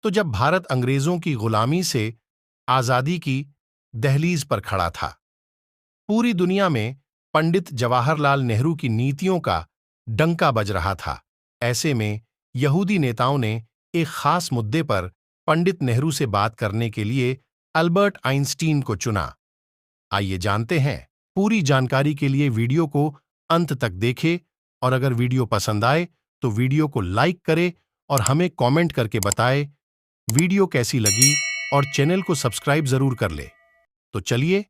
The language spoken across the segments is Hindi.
तो जब भारत अंग्रेजों की गुलामी से आजादी की दहलीज पर खड़ा था। पूरी दुनिया में पंडित जवाहरलाल नेहरू की नीतियों का डंका बज रहा था। ऐसे में यहूदी नेताओं ने एक खास मुद्दे पर पंडित नेहरू से बात करने के लिए अल्बर्ट आइंस्टीन को चुना। आइए जानते हैं। पूरी जानकारी के लिए वीडियो को अंत तक देखें और अगर वीडियो पसंद आए तो वीडियो को लाइक करें और हमें कमेंट करके बताएं वीडियो कैसी लगी और चैनल को सब्सक्राइब जरूर कर ले। तो चलिए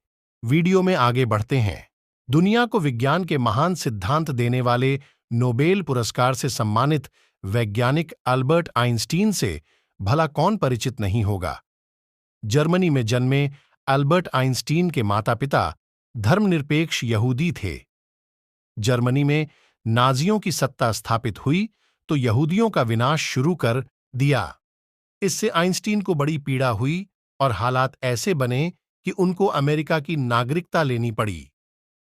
वीडियो में आगे बढ़ते हैं। दुनिया को विज्ञान के महान सिद्धांत देने वाले नोबेल पुरस्कार से सम्मानित वैज्ञानिक अल्बर्ट आइंस्टीन से भला कौन परिचित नहीं होगा। जर्मनी में जन्मे अल्बर्ट आइंस्टीन के माता-पिता धर्मनिरपेक्ष यहूदी थे। जर्मनी में नाजियों की सत्ता स्थापित हुई तो यहूदियों का विनाश शुरू कर दिया। इससे आइंस्टीन को बड़ी पीड़ा हुई और हालात ऐसे बने कि उनको अमेरिका की नागरिकता लेनी पड़ी।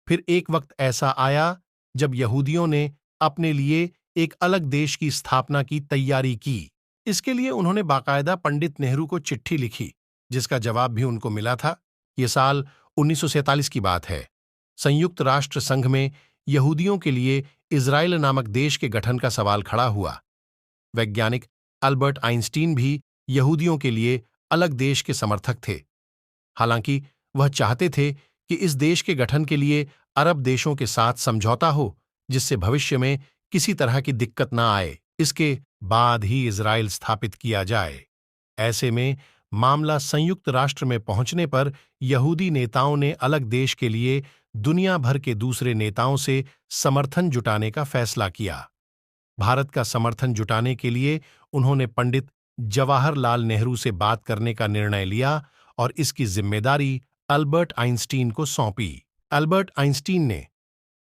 फिर एक वक्त ऐसा आया जब यहूदियों ने अपने लिए एक अलग देश की स्थापना की तैयारी की। इसके लिए उन्होंने बाकायदा पंडित नेहरू को चिट्ठी लिखी, जिसका जवाब भी उनको मिला था। ये साल 1947 की बात है। संयुक्त राष्ट्र संघ में यहूदियों के लिए इजराइल नामक देश के गठन का सवाल खड़ा हुआ। वैज्ञानिक अल्बर्ट आइंस्टीन भी यहूदियों के लिए अलग देश के समर्थक थे। हालांकि वह चाहते थे कि इस देश के गठन के लिए अरब देशों के साथ समझौता हो, जिससे भविष्य में किसी तरह की दिक्कत न आए। इसके बाद ही इजराइल स्थापित किया जाए। ऐसे में मामला संयुक्त राष्ट्र में पहुंचने पर यहूदी नेताओं ने अलग देश के लिए दुनिया भर के दूसरे नेताओं से समर्थन जुटाने का फैसला किया। भारत का समर्थन जुटाने के लिए उन्होंने पंडित जवाहरलाल नेहरू से बात करने का निर्णय लिया और इसकी जिम्मेदारी अल्बर्ट आइंस्टीन को सौंपी। अल्बर्ट आइंस्टीन ने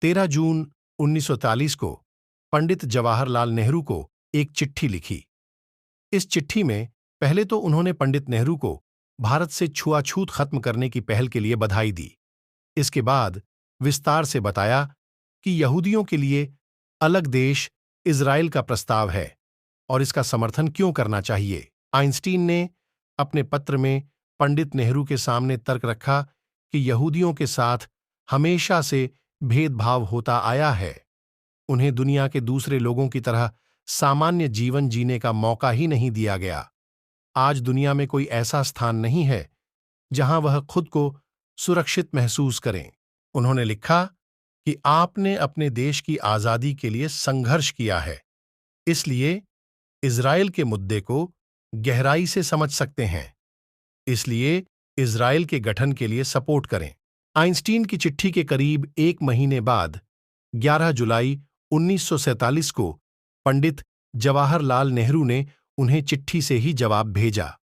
13 जून 1943 को पंडित जवाहरलाल नेहरू को एक चिट्ठी लिखी। इस चिट्ठी में पहले तो उन्होंने पंडित नेहरू को भारत से छुआछूत खत्म करने की पहल के लिए बधाई दी। इसके बाद विस्तार से बताया कि यहूदियों के लिए अलग देश इजराइल का प्रस्ताव है और इसका समर्थन क्यों करना चाहिए। आइंस्टीन ने अपने पत्र में पंडित नेहरू के सामने तर्क रखा कि यहूदियों के साथ हमेशा से भेदभाव होता आया है। उन्हें दुनिया के दूसरे लोगों की तरह सामान्य जीवन जीने का मौका ही नहीं दिया गया। आज दुनिया में कोई ऐसा स्थान नहीं है जहां वह खुद को सुरक्षित महसूस करें। उन्होंने लिखा कि आपने अपने देश की आजादी के लिए संघर्ष किया है, इसलिए इजराइल के मुद्दे को गहराई से समझ सकते हैं। इसलिए इजराइल के गठन के लिए सपोर्ट करें। आइंस्टीन की चिट्ठी के करीब एक महीने बाद 11 जुलाई 1947 को पंडित जवाहरलाल नेहरू ने उन्हें चिट्ठी से ही जवाब भेजा।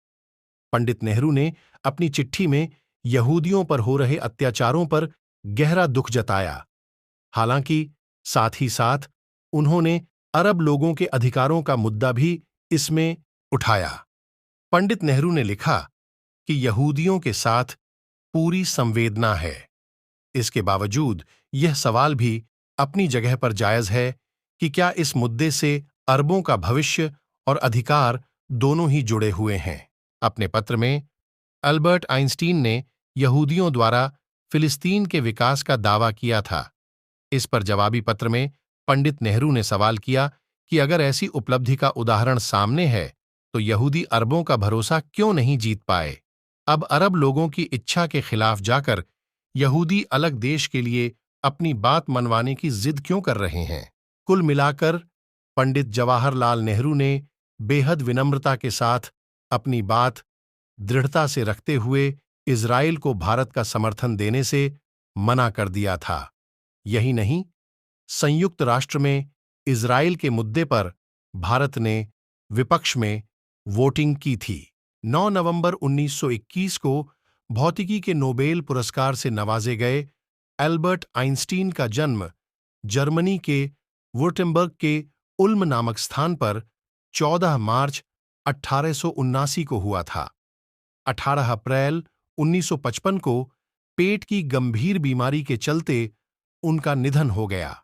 पंडित नेहरू ने अपनी चिट्ठी में यहूदियों पर हो रहे अत्याचारों पर गहरा दुख जताया। हालांकि साथ ही साथ उन्होंने अरब लोगों के अधिकारों का मुद्दा भी इसमें उठाया। पंडित नेहरू ने लिखा कि यहूदियों के साथ पूरी संवेदना है। इसके बावजूद यह सवाल भी अपनी जगह पर जायज है कि क्या इस मुद्दे से अरबों का भविष्य और अधिकार दोनों ही जुड़े हुए हैं। अपने पत्र में अल्बर्ट आइंस्टीन ने यहूदियों द्वारा फिलिस्तीन के विकास का दावा किया था। इस पर जवाबी पत्र में पंडित नेहरू ने सवाल किया कि अगर ऐसी उपलब्धि का उदाहरण सामने है तो यहूदी अरबों का भरोसा क्यों नहीं जीत पाए। अब अरब लोगों की इच्छा के खिलाफ जाकर यहूदी अलग देश के लिए अपनी बात मनवाने की जिद क्यों कर रहे हैं। कुल मिलाकर पंडित जवाहरलाल नेहरू ने बेहद विनम्रता के साथ अपनी बात दृढ़ता से रखते हुए इजराइल को भारत का समर्थन देने से मना कर दिया था। यही नहीं, संयुक्त राष्ट्र में इजराइल के मुद्दे पर भारत ने विपक्ष में वोटिंग की थी। 9 नवंबर 1921 को भौतिकी के नोबेल पुरस्कार से नवाजे गए एल्बर्ट आइंस्टीन का जन्म जर्मनी के वुर्टेम्बर्ग के उल्म नामक स्थान पर 14 मार्च 1879 को हुआ था। 18 अप्रैल 1955 को पेट की गंभीर बीमारी के चलते उनका निधन हो गया।